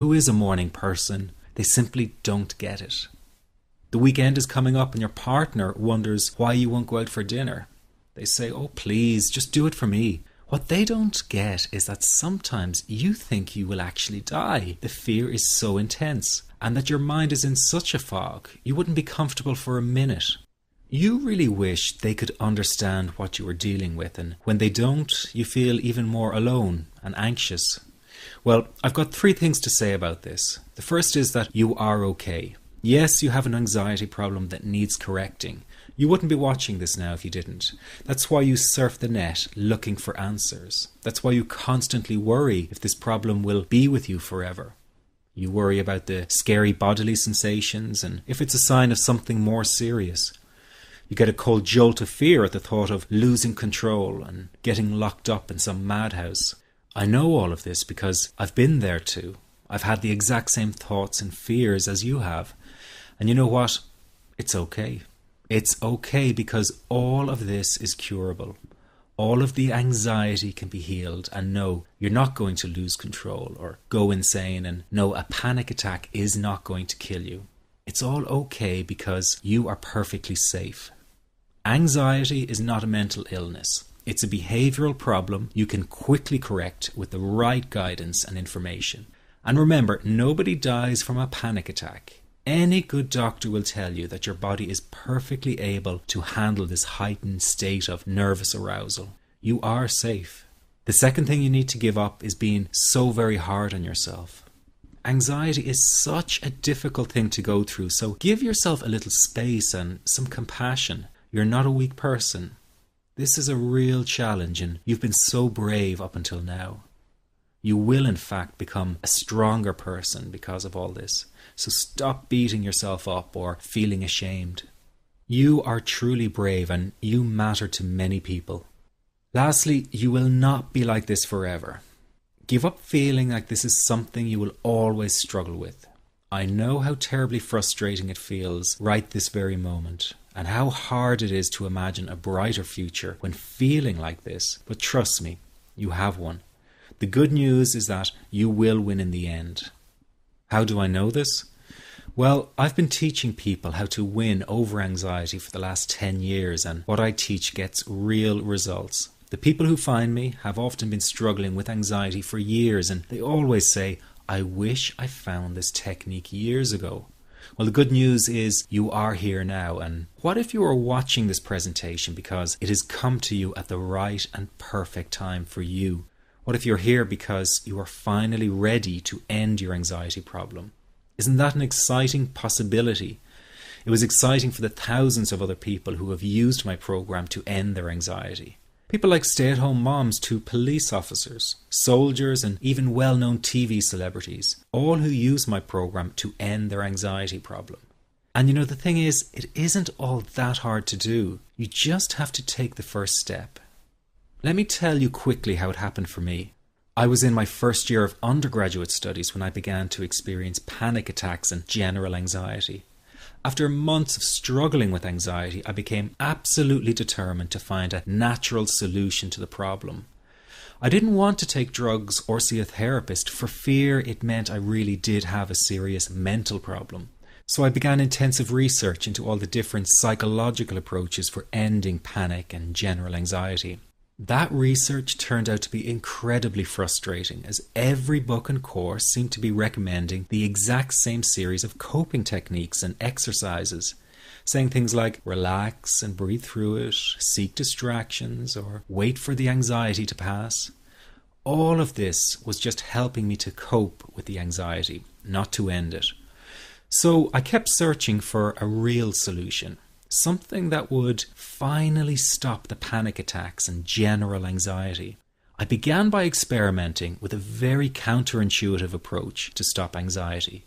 Who is a morning person? They simply don't get it. The weekend is coming up and your partner wonders why you won't go out for dinner. They say, "Oh, please, just do it for me." What they don't get is that sometimes you think you will actually die. The fear is so intense, and that your mind is in such a fog, you wouldn't be comfortable for a minute. You really wish they could understand what you are dealing with, and when they don't, you feel even more alone and anxious. Well, I've got 3 things to say about this. The first is that you are okay. Yes, you have an anxiety problem that needs correcting. You wouldn't be watching this now if you didn't. That's why you surf the net looking for answers. That's why you constantly worry if this problem will be with you forever. You worry about the scary bodily sensations and if it's a sign of something more serious. You get a cold jolt of fear at the thought of losing control and getting locked up in some madhouse. I know all of this because I've been there too. I've had the exact same thoughts and fears as you have. And you know what? It's okay. It's okay because all of this is curable. All of the anxiety can be healed, and no, you're not going to lose control or go insane, and no, a panic attack is not going to kill you. It's all okay because you are perfectly safe. Anxiety is not a mental illness. It's a behavioral problem you can quickly correct with the right guidance and information. And remember, nobody dies from a panic attack. Any good doctor will tell you that your body is perfectly able to handle this heightened state of nervous arousal. You are safe. The second thing you need to give up is being so very hard on yourself. Anxiety is such a difficult thing to go through, so give yourself a little space and some compassion. You're not a weak person. This is a real challenge, and you've been so brave up until now. You will in fact become a stronger person because of all this. So stop beating yourself up or feeling ashamed. You are truly brave and you matter to many people. Lastly, you will not be like this forever. Give up feeling like this is something you will always struggle with. I know how terribly frustrating it feels right this very moment, and how hard it is to imagine a brighter future when feeling like this, but trust me, you have one. The good news is that you will win in the end. How do I know this? Well, I've been teaching people how to win over anxiety for the last 10 years, and what I teach gets real results. The people who find me have often been struggling with anxiety for years, and they always say, "I wish I found this technique years ago." Well, the good news is you are here now, and what if you are watching this presentation because it has come to you at the right and perfect time for you? What if you're here because you are finally ready to end your anxiety problem? Isn't that an exciting possibility? It was exciting for the thousands of other people who have used my program to end their anxiety. People like stay-at-home moms to police officers, soldiers, and even well-known TV celebrities, all who use my program to end their anxiety problem. And you know, the thing is, it isn't all that hard to do. You just have to take the first step. Let me tell you quickly how it happened for me. I was in my first year of undergraduate studies when I began to experience panic attacks and general anxiety. After months of struggling with anxiety, I became absolutely determined to find a natural solution to the problem. I didn't want to take drugs or see a therapist for fear it meant I really did have a serious mental problem. So I began intensive research into all the different psychological approaches for ending panic and general anxiety. That research turned out to be incredibly frustrating, as every book and course seemed to be recommending the exact same series of coping techniques and exercises, saying things like relax and breathe through it, seek distractions, or wait for the anxiety to pass. All of this was just helping me to cope with the anxiety, not to end it. So I kept searching for a real solution. Something that would finally stop the panic attacks and general anxiety. I began by experimenting with a very counterintuitive approach to stop anxiety.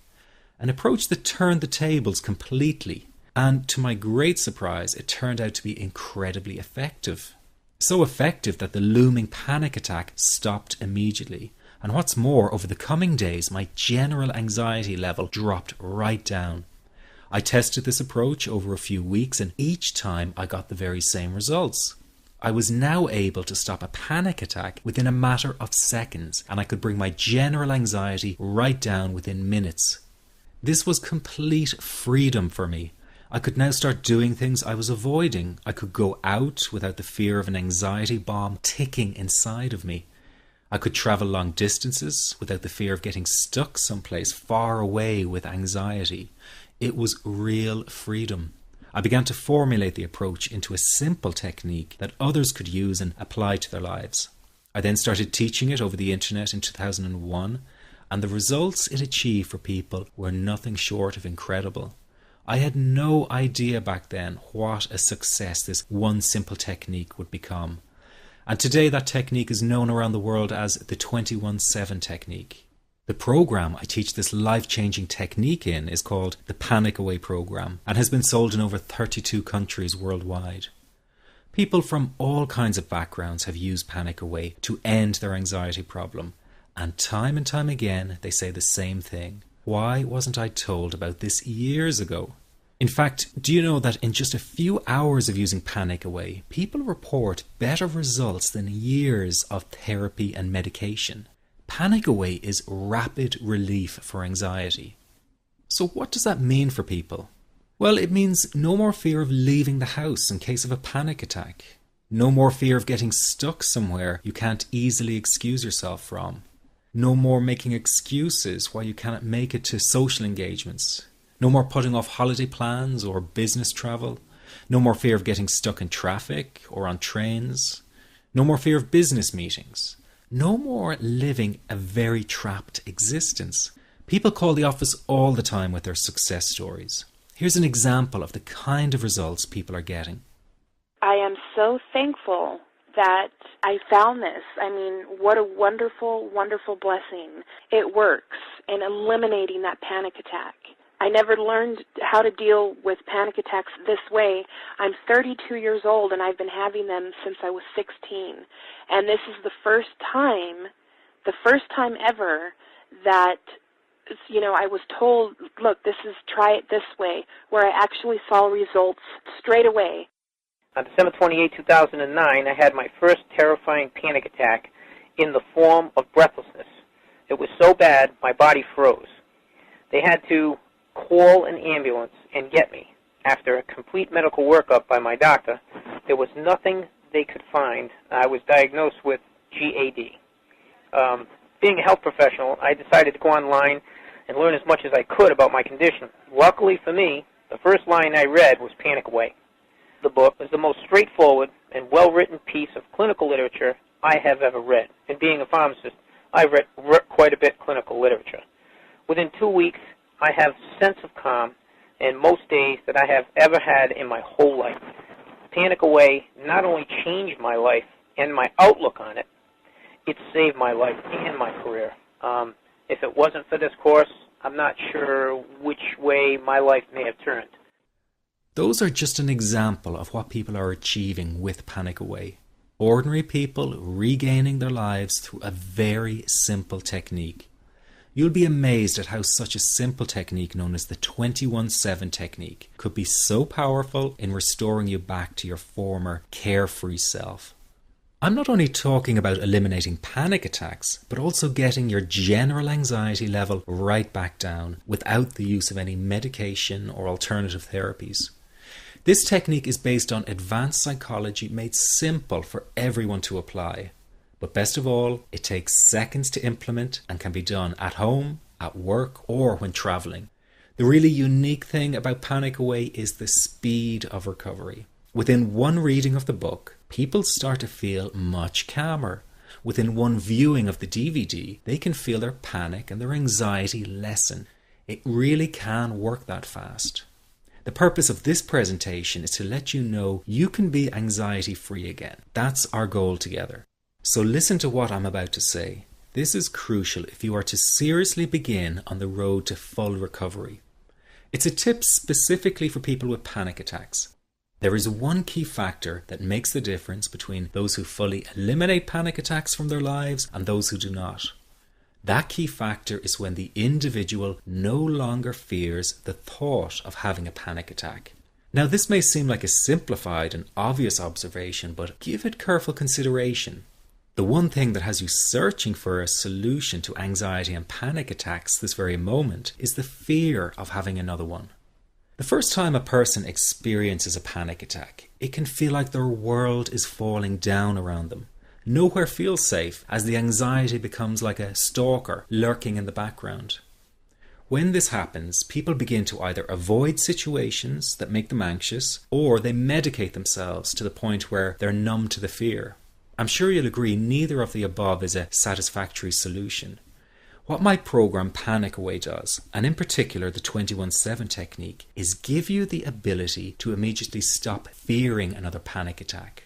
An approach that turned the tables completely. And to my great surprise, it turned out to be incredibly effective. So effective that the looming panic attack stopped immediately. And what's more, over the coming days, my general anxiety level dropped right down. I tested this approach over a few weeks, and each time I got the very same results. I was now able to stop a panic attack within a matter of seconds, and I could bring my general anxiety right down within minutes. This was complete freedom for me. I could now start doing things I was avoiding. I could go out without the fear of an anxiety bomb ticking inside of me. I could travel long distances without the fear of getting stuck someplace far away with anxiety. It was real freedom. I began to formulate the approach into a simple technique that others could use and apply to their lives. I then started teaching it over the internet in 2001, and the results it achieved for people were nothing short of incredible. I had no idea back then what a success this one simple technique would become. And today that technique is known around the world as the 21-7 technique. The program I teach this life-changing technique in is called the Panic Away program and has been sold in over 32 countries worldwide. People from all kinds of backgrounds have used Panic Away to end their anxiety problem, and time again they say the same thing. Why wasn't I told about this years ago? In fact, do you know that in just a few hours of using Panic Away, people report better results than years of therapy and medication? Panic Away is rapid relief for anxiety. So what does that mean for people? Well, it means no more fear of leaving the house in case of a panic attack. No more fear of getting stuck somewhere you can't easily excuse yourself from. No more making excuses why you cannot make it to social engagements. No more putting off holiday plans or business travel. No more fear of getting stuck in traffic or on trains. No more fear of business meetings. No more living a very trapped existence. People call the office all the time with their success stories. Here's an example of the kind of results people are getting. I am so thankful that I found this. I mean, what a wonderful, wonderful blessing. It works in eliminating that panic attack. I never learned how to deal with panic attacks this way. I'm 32 years old and I've been having them since I was 16. And this is the first time ever that, I was told, look, try it this way, where I actually saw results straight away. On December 28, 2009, I had my first terrifying panic attack in the form of breathlessness. It was so bad, my body froze. They had to call an ambulance and get me. After a complete medical workup by my doctor, there was nothing they could find. I was diagnosed with GAD. Being a health professional, I decided to go online and learn as much as I could about my condition. Luckily for me, the first line I read was Panic Away. The book was the most straightforward and well-written piece of clinical literature I have ever read. And being a pharmacist, I've read quite a bit of clinical literature. Within 2 weeks, I have a sense of calm in most days that I have ever had in my whole life. Panic Away not only changed my life and my outlook on it, it saved my life and my career. If it wasn't for this course, I'm not sure which way my life may have turned. Those are just an example of what people are achieving with Panic Away. Ordinary people regaining their lives through a very simple technique. You'll be amazed at how such a simple technique known as the 21-7 technique could be so powerful in restoring you back to your former carefree self. I'm not only talking about eliminating panic attacks, but also getting your general anxiety level right back down without the use of any medication or alternative therapies. This technique is based on advanced psychology made simple for everyone to apply. But best of all, it takes seconds to implement and can be done at home, at work, or when traveling. The really unique thing about Panic Away is the speed of recovery. Within one reading of the book, people start to feel much calmer. Within one viewing of the DVD, they can feel their panic and their anxiety lessen. It really can work that fast. The purpose of this presentation is to let you know you can be anxiety-free again. That's our goal together. So listen to what I'm about to say. This is crucial if you are to seriously begin on the road to full recovery. It's a tip specifically for people with panic attacks. There is one key factor that makes the difference between those who fully eliminate panic attacks from their lives and those who do not. That key factor is when the individual no longer fears the thought of having a panic attack. Now, this may seem like a simplified and obvious observation, but give it careful consideration. The one thing that has you searching for a solution to anxiety and panic attacks this very moment is the fear of having another one. The first time a person experiences a panic attack, it can feel like their world is falling down around them. Nowhere feels safe, as the anxiety becomes like a stalker lurking in the background. When this happens, people begin to either avoid situations that make them anxious, or they medicate themselves to the point where they're numb to the fear. I'm sure you'll agree neither of the above is a satisfactory solution. What my program Panic Away does, and in particular the 21-7 technique, is give you the ability to immediately stop fearing another panic attack.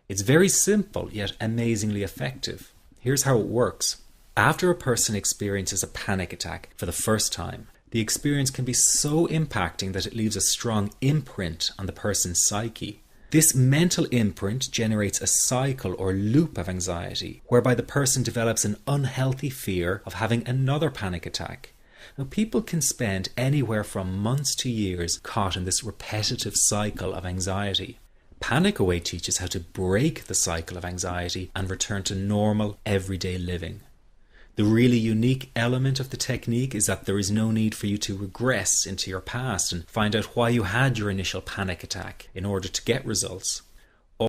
It's very simple yet amazingly effective. Here's how it works. After a person experiences a panic attack for the first time, the experience can be so impacting that it leaves a strong imprint on the person's psyche. This mental imprint generates a cycle or loop of anxiety, whereby the person develops an unhealthy fear of having another panic attack. Now, people can spend anywhere from months to years caught in this repetitive cycle of anxiety. Panic Away teaches how to break the cycle of anxiety and return to normal, everyday living. The really unique element of the technique is that there is no need for you to regress into your past and find out why you had your initial panic attack in order to get results.